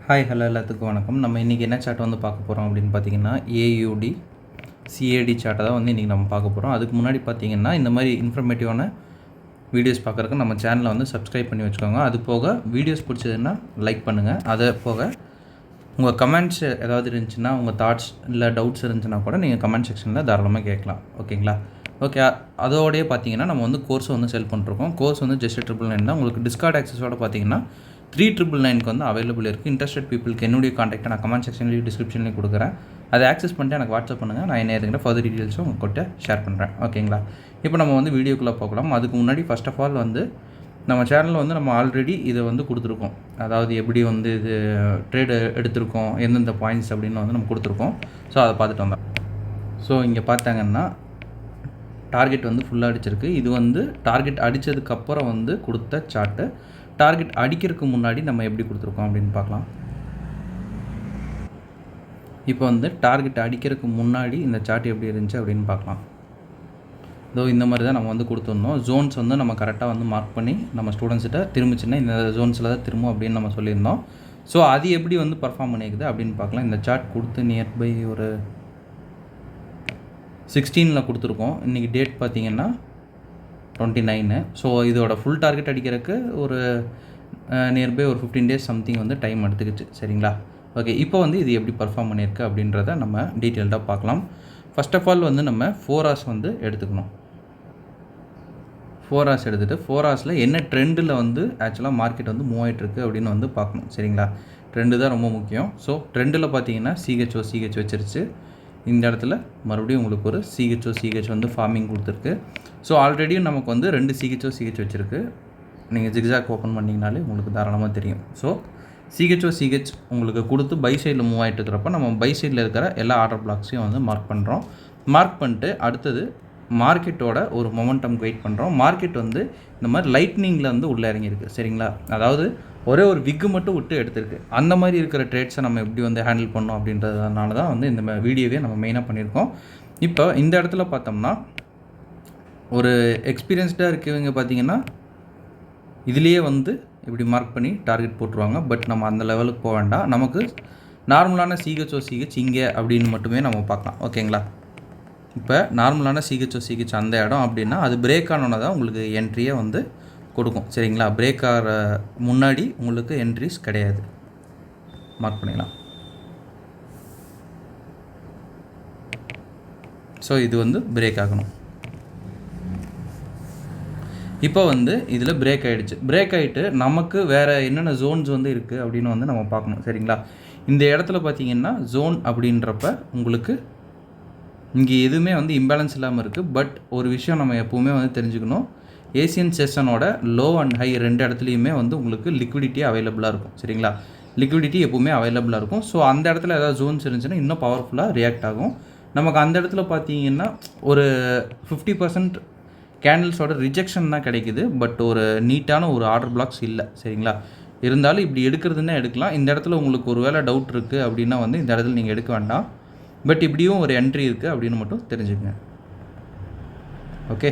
Hi hello எல்லாத்துக்கும் வணக்கம். நம்ம இன்றைக்கி என்ன சார்ட் வந்து பார்க்க போகிறோம் அப்படின்னு பார்த்தீங்கன்னா ஏயுடி சிஏடி சார்ட்டை தான் வந்து இன்றைக்கி நம்ம பார்க்க போகிறோம். அதுக்கு முன்னாடி பார்த்தீங்கன்னா இந்த மாதிரி இன்ஃபர்மேட்டிவான வீடியோஸ் பார்க்குறதுக்கு நம்ம சேனலை வந்து சப்ஸ்கிரைப் பண்ணி வச்சுக்கோங்க. அது போக வீடியோஸ் பிடிச்சதுன்னா லைக் பண்ணுங்கள். அதை போக உங்கள் கமெண்ட்ஸ் ஏதாவது இருந்துச்சுன்னா, உங்கள் தாட்ஸ் இல்லை டவுட்ஸ் இருந்துச்சுன்னா கூட நீங்கள் கமெண்ட் செக்ஷனில் தாராளமாக கேட்கலாம். ஓகேங்களா? ஓகே, அதோடய பார்த்தீங்கன்னா நம்ம வந்து கோர்ஸை வந்து செல் பண்ணிருக்கோம். கோர்ஸ் வந்து ஜஸ்ட் 999 தான். உங்களுக்கு டிஸ்கார்ட் ஆக்சஸோட பார்த்தீங்கன்னா 3999 வந்து அவைலபிள் இருக்குது. இன்ட்ரெஸ்டட் பீப்புளுக்கு என்னுடைய காண்டாக்டை நான் கமெண்ட் செக்ஷன்லேயும் டிஸ்கிரிப்ஷன்லேயும் கொடுக்குறேன். அதை ஆக்சஸ் பண்ணிட்டு எனக்கு வாட்ஸ்அப் பண்ணுங்கள். நான் என்ன எதுக்கிட்ட ஃபர்தர் டீட்டெயில்ஸும் உங்கள்கிட்ட ஷேர் பண்ணுறேன். ஓகேங்களா? இப்போ நம்ம வந்து வீடியோக்குள்ளே போகலாம். அதுக்கு முன்னாடி ஃபர்ஸ்ட் ஆஃப் ஆல் வந்து நம்ம சேனலில் வந்து நம்ம ஆல்ரெடி இதை வந்து கொடுத்துருக்கோம். அதாவது எப்படி வந்து இது ட்ரேடு எடுத்திருக்கோம், எந்தெந்த பாயிண்ட்ஸ் அப்படின்னு வந்து நம்ம கொடுத்துருக்கோம். ஸோ அதை பார்த்துட்டு வந்தோம். ஸோ இங்கே பார்த்தாங்கன்னா டார்கெட் வந்து ஃபுல்லாக அடிச்சிருக்கு. இது வந்து டார்கெட் அடித்ததுக்கப்புறம் வந்து கொடுத்த சார்ட்டு. டார்கெட் அடிக்கிறதுக்கு முன்னாடி நம்ம எப்படி கொடுத்துருக்கோம் அப்படின்னு பார்க்கலாம். இப்போ வந்து டார்கெட் அடிக்கிறதுக்கு முன்னாடி இந்த சார்ட் எப்படி இருந்துச்சு அப்படின்னு பார்க்கலாம். இதோ இந்த மாதிரி தான் நம்ம வந்து கொடுத்துருந்தோம். ஜோன்ஸ் வந்து நம்ம கரெக்டாக வந்து மார்க் பண்ணி நம்ம ஸ்டூடெண்ட்ஸ்கிட்ட திரும்பிச்சுன்னா இந்த ஜோன்ஸில் தான் திரும்பும் அப்படின்னு நம்ம சொல்லியிருந்தோம். ஸோ அது எப்படி வந்து பர்ஃபார்ம் பண்ணியிருக்குது அப்படின்னு பார்க்கலாம். இந்த சார்ட் கொடுத்து நியர்பை ஒரு 16 கொடுத்துருக்கோம். இன்றைக்கி டேட் பார்த்திங்கன்னா 29. ஸோ இதோட ஃபுல் டார்கெட் அடிக்கிறதுக்கு ஒரு நியர்பை ஒரு 15 days சம்திங் வந்து டைம் எடுத்துக்கிச்சு. சரிங்களா? ஓகே, இப்போ வந்து இது எப்படி பர்ஃபார்ம் பண்ணியிருக்கு அப்படின்றத நம்ம டீட்டெயில்டாக பார்க்கலாம். ஃபர்ஸ்ட் ஆஃப் ஆல் வந்து நம்ம 4 hours வந்து எடுத்துக்கணும். 4 hours எடுத்துகிட்டு 4 hours என்ன ட்ரெண்டில் வந்து ஆக்சுவலாக மார்க்கெட் வந்து மூவ் ஆகிட்டுருக்கு அப்படின்னு வந்து பார்க்கணும். சரிங்களா? ட்ரெண்டு தான் ரொம்ப முக்கியம். ஸோ ட்ரெண்டில் பார்த்தீங்கன்னா சிஹெச் வச்சிருச்சு. இந்த இடத்துல மறுபடியும் உங்களுக்கு ஒரு சிஹெச் வந்து ஃபார்மிங் கொடுத்துருக்கு. ஸோ ஆல்ரெடியும் நமக்கு வந்து 2 சிஹெச் வச்சுருக்கு. நீங்கள் ஜிக்ஸாக் ஓப்பன் பண்ணிங்கனாலே உங்களுக்கு தாராளமாக தெரியும். ஸோ சிஹெச் உங்களுக்கு கொடுத்து பை சைடில் மூவ் ஆகிட்டு இருக்கிறப்ப நம்ம பை சைடில் இருக்கிற எல்லா ஆர்டர் பிளாக்ஸையும் வந்து மார்க் பண்ணுறோம். மார்க் பண்ணிட்டு அடுத்தது மார்க்கெட்டோட ஒரு மொமெண்டம் வெயிட் பண்ணுறோம். மார்க்கெட் வந்து இந்த மாதிரி லைட்னிங்கில் வந்து உள்ளே இறங்கியிருக்கு. சரிங்களா? அதாவது ஒரே ஒரு விக்கு மட்டும் விட்டு எடுத்திருக்கு. அந்த மாதிரி இருக்கிற ட்ரேட்ஸை நம்ம எப்படி வந்து ஹேண்டில் பண்ணோம் அப்படின்றதுனால தான் வந்து இந்த வீடியோவே நம்ம மெயினாக பண்ணியிருக்கோம். இப்போ இந்த இடத்துல பார்த்தோம்னா ஒரு எக்ஸ்பீரியன்ஸ்டாக இருக்கவங்க பார்த்தீங்கன்னா இதுலேயே வந்து இப்படி மார்க் பண்ணி டார்கெட் போட்டுருவாங்க. பட் நம்ம அந்த லெவலுக்கு போக வேண்டாம். நமக்கு நார்மலான சிஹெச் இங்கே அப்படின்னு மட்டுமே நம்ம பார்க்கலாம். ஓகேங்களா? இப்போ நார்மலான சிஹெச் அந்த இடம் அப்படின்னா அது பிரேக் ஆனோன்னா தான் உங்களுக்கு என்ட்ரியை வந்து கொடுக்கும். சரிங்களா? பிரேக் ஆகிற முன்னாடி உங்களுக்கு என்ட்ரிஸ் கிடையாது. மார்க் பண்ணிக்கலாம். ஸோ இது வந்து பிரேக் ஆகணும். இப்போ வந்து இதில் பிரேக் ஆகிடுச்சு. பிரேக் ஆகிட்டு நமக்கு வேறு என்னென்ன ஜோன்ஸ் வந்து இருக்குது அப்படின்னு வந்து நம்ம பார்க்கணும். சரிங்களா? இந்த இடத்துல பார்த்தீங்கன்னா ஜோன் அப்படின்றப்ப உங்களுக்கு இங்கே எதுவுமே வந்து இம்பேலன்ஸ் இல்லாமல் இருக்குது. பட் ஒரு விஷயம் நம்ம எப்போவுமே வந்து தெரிஞ்சுக்கணும். ஏசியன் செஷனோட லோ அண்ட் ஹை 2 இடத்துலையுமே வந்து உங்களுக்கு லிக்விடிட்டி அவைலபிளாக இருக்கும். சரிங்களா? லிக்விடிட்டி எப்போவுமே அவைலபிளாக இருக்கும். ஸோ அந்த இடத்துல ஏதாவது ஜோன்ஸ் இருந்துச்சுன்னா இன்னும் பவர்ஃபுல்லாக ரியாக்ட் ஆகும். நமக்கு அந்த இடத்துல பார்த்தீங்கன்னா ஒரு 50% கேண்டில்ஸோட ரிஜெக்ஷன் தான் கிடைக்குது. பட் ஒரு நீட்டான ஒரு ஆர்டர் பிளாக்ஸ் இல்லை. சரிங்களா? இருந்தாலும் இப்படி எடுக்கிறதுன்னா எடுக்கலாம். இந்த இடத்துல உங்களுக்கு ஒரு வேளை டவுட் இருக்குது அப்படின்னா வந்து இந்த இடத்துல நீங்கள் எடுக்க வேண்டாம். பட் இப்படியும் ஒரு என்ட்ரி இருக்குது அப்படின்னு மட்டும் தெரிஞ்சுக்கங்க. ஓகே,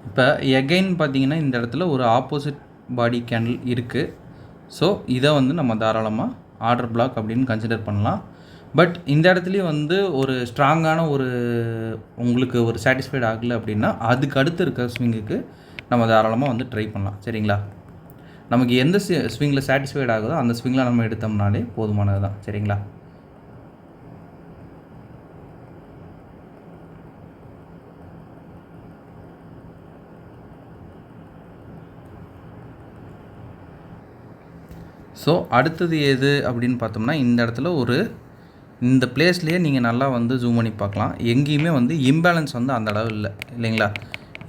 இப்போ எகைன் பார்த்தீங்கன்னா இந்த இடத்துல ஒரு ஆப்போசிட் பாடி கேண்டில் இருக்குது. ஸோ இதை வந்து நம்ம தாராளமாக ஆர்டர் பிளாக் அப்படின்னு கன்சிடர் பண்ணலாம். பட் இந்த இடத்துலையும் வந்து ஒரு ஸ்ட்ராங்கான ஒரு உங்களுக்கு ஒரு சாட்டிஸ்ஃபைட் ஆகலை அப்படின்னா அதுக்கு அடுத்து இருக்க ஸ்விங்குக்கு நம்ம தாராளமாக வந்து ட்ரை பண்ணலாம். சரிங்களா? நமக்கு எந்த ஸ்விங்கில் சாட்டிஸ்ஃபைட் ஆகுதோ அந்த ஸ்விங்கில் நம்ம எடுத்தோம்னாலே போதுமானது தான். சரிங்களா? ஸோ அடுத்தது எது அப்படின்னு பார்த்தோம்னா இந்த இடத்துல இந்த பிளேஸ்லேயே நீங்கள் நல்லா வந்து ஜூம் பண்ணி பார்க்கலாம். எங்கேயுமே வந்து இம்பேலன்ஸ் வந்து அந்த அளவு இல்லை. இல்லைங்களா?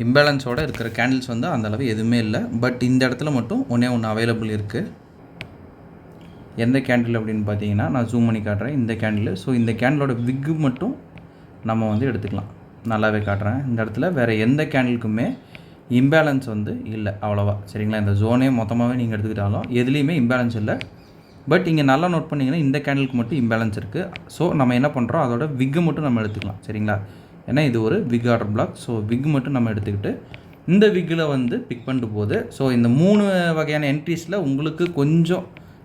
இம்பேலன்ஸோடு இருக்கிற கேண்டில்ஸ் வந்து அந்த அளவு எதுவுமே இல்லை. பட் இந்த இடத்துல மட்டும் ஒன்று அவைலபிள் இருக்குது. எந்த கேண்டில் அப்படின்னு பார்த்தீங்கன்னா நான் ஜூம் பண்ணி காட்டுறேன். இந்த கேண்டில். ஸோ இந்த கேண்டிலோட விக்கு மட்டும் நம்ம வந்து எடுத்துக்கலாம். நல்லாவே காட்டுறேன். இந்த இடத்துல வேறு எந்த கேண்டிலுக்குமே இம்பேலன்ஸ் வந்து இல்லை அவ்வளோவா, சரிங்களா. இந்த ஜோனே மொத்தமாகவே நீங்கள் எடுத்துக்கிட்டாலும் எதுலேயுமே இம்பேலன்ஸ் இல்லை. பட் இங்கே நல்லா நோட் பண்ணிங்கன்னா இந்த கேண்டலுக்கு மட்டும் இம்பேலன்ஸ் இருக்குது. ஸோ நம்ம என்ன பண்ணுறோம், அதோட விக்கு மட்டும் நம்ம எடுத்துக்கலாம், சரிங்களா. ஏன்னா இது ஒரு விக் ஆர்டர் பிளாக். ஸோ விக் மட்டும் நம்ம எடுத்துக்கிட்டு இந்த விக்கில் வந்து பிக் பண்ணிட்டு போகுது. ஸோ இந்த 3 வகையான என்ட்ரிஸில் உங்களுக்கு கொஞ்சம்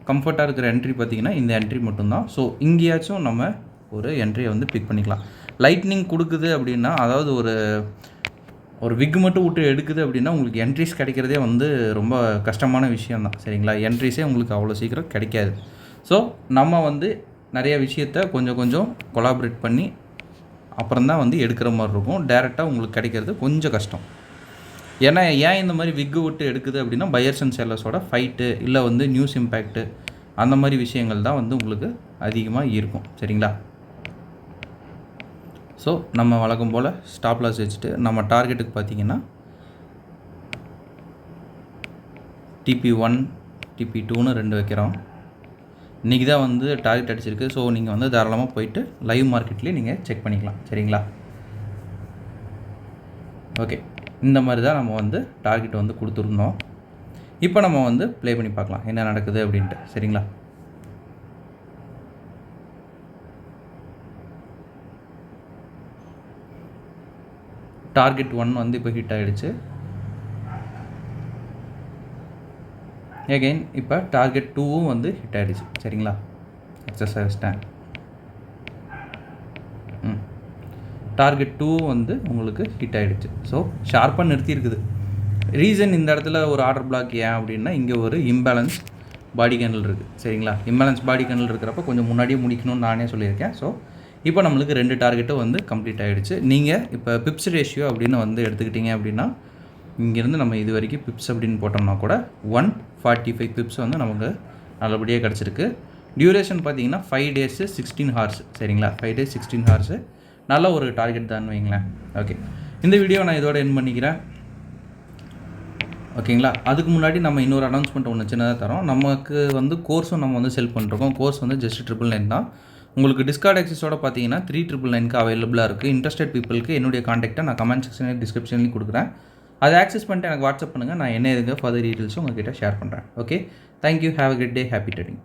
கம்ஃபர்ட்டாக இருக்கிற என்ட்ரி பார்த்திங்கன்னா இந்த என்ட்ரி மட்டும்தான். ஸோ இங்கேயாச்சும் நம்ம ஒரு என்ட்ரியை வந்து பிக் பண்ணிக்கலாம். லைட்னிங் கொடுக்குது அப்படின்னா, அதாவது ஒரு விக் மட்டும் விட்டு எடுக்குது அப்படின்னா உங்களுக்கு என்ட்ரிஸ் கிடைக்கிறதே வந்து ரொம்ப கஷ்டமான விஷயந்தான், சரிங்களா. என்ட்ரிஸே உங்களுக்கு அவ்வளோ சீக்கிரம் கிடைக்காது. ஸோ நம்ம வந்து நிறைய விஷயத்த கொஞ்சம் கொஞ்சம் கொலாபரேட் பண்ணி அப்புறம் தான் வந்து எடுக்கிற மாதிரி இருக்கும். டேரெக்டாக உங்களுக்கு கிடைக்கிறது கொஞ்சம் கஷ்டம். ஏன்னா ஏன் இந்த மாதிரி விக்கு விட்டு எடுக்குது அப்படின்னா பையர்ஸ் அண்ட் செல்லர்ஸோட ஃபைட்டு இல்லை வந்து நியூஸ் இம்பேக்ட்டு அந்த மாதிரி விஷயங்கள் தான் வந்து உங்களுக்கு அதிகமாக இருக்கும், சரிங்களா. ஸோ நம்ம வழக்கம் போல் ஸ்டாப் லாஸ் வச்சுட்டு நம்ம டார்கெட்டுக்கு பார்த்திங்கன்னா TP1 TP2ன்னு 2 வைக்கிறோம். இன்றைக்கி தான் வந்து டார்கெட் அடிச்சிருக்கு. ஸோ நீங்கள் வந்து தாராளமாக போயிட்டு லைவ் மார்க்கெட்லேயே நீங்கள் செக் பண்ணிக்கலாம், சரிங்களா. ஓகே, இந்த மாதிரி தான் நம்ம வந்து டார்கெட் வந்து கொடுத்துருந்தோம். இப்போ நம்ம வந்து ப்ளே பண்ணி பார்க்கலாம் என்ன நடக்குது அப்படின்ட்டு, சரிங்களா. டார்கெட் 1 வந்து இப்போ ஹிட் ஆகிடுச்சு. எகைன் இப்போ டார்கெட் 2வும் வந்து ஹிட் ஆகிடுச்சு, சரிங்களா. Exercise time. டார்கெட் 2 வந்து உங்களுக்கு ஹிட் ஆகிடுச்சு. ஸோ ஷார்ப்பாக நிறுத்தியிருக்குது. ரீசன் இந்த இடத்துல ஒரு ஆர்டர் பிளாக் ஏன் அப்படின்னா இங்கே ஒரு இம்பேலன்ஸ் பாடி கேண்டில் இருக்குது, சரிங்களா. இம்பேலன்ஸ் பாடி கேண்டில் இருக்கிறப்ப கொஞ்சம் முன்னாடியே முடிக்கணும்னு நானே சொல்லியிருக்கேன். ஸோ இப்போ நம்மளுக்கு 2 டார்கெட்டும் வந்து கம்ப்ளீட் ஆகிடுச்சு. நீங்கள் இப்போ பிப்ஸ் ரேஷியோ அப்படின்னு வந்து எடுத்துக்கிட்டிங்க அப்படின்னா இங்கேருந்து நம்ம இது வரைக்கும் பிப்ஸ் அப்படின்னு போட்டோம்னா கூட 145 பிப்ஸ் வந்து நமக்கு நல்லபடியாக கிடச்சிருக்கு. டியூரேஷன் பார்த்தீங்கன்னா 5 days 16 hours, சரிங்களா. 5 days 16 hours நல்ல ஒரு டார்கெட் தான் வைங்களேன். ஓகே, இந்த வீடியோ நான் இதோட எண்ட் பண்ணிக்கிறேன், ஓகேங்களா. அதுக்கு முன்னாடி நம்ம இன்னொரு அனௌன்ஸ்மெண்ட் ஒன்று சின்னதாக தரோம். நமக்கு வந்து கோர்ஸும் நம்ம வந்து செல் பண்ணிருக்கோம். கோர்ஸ் வந்து ஜஸ்ட் 999 தான். உங்களுக்கு டிஸ்கார்ட் ஆக்சஸோட பார்த்தீங்கன்னா 3999க்கு அவைலபிளாக இருக்குது. இன்ட்ரெஸ்டட் பீப்புளுக்கு என்னுடைய காண்டாக்டை நான் கமெண்ட் செக்ஷன் டிஸ்கிரிப்ஷன்லேயும் கொடுக்குறேன். அதை ஆக்சஸ் பண்ணிட்டு எனக்கு வாட்ஸ்அப் பண்ணுங்கள். நான் என்ன எதுங்க ஃபர்தர் டீட்டெயில்ஸும் உங்கள்கிட்ட ஷேர் பண்ணுறேன். Okay, thank you, have a good day, happy trading.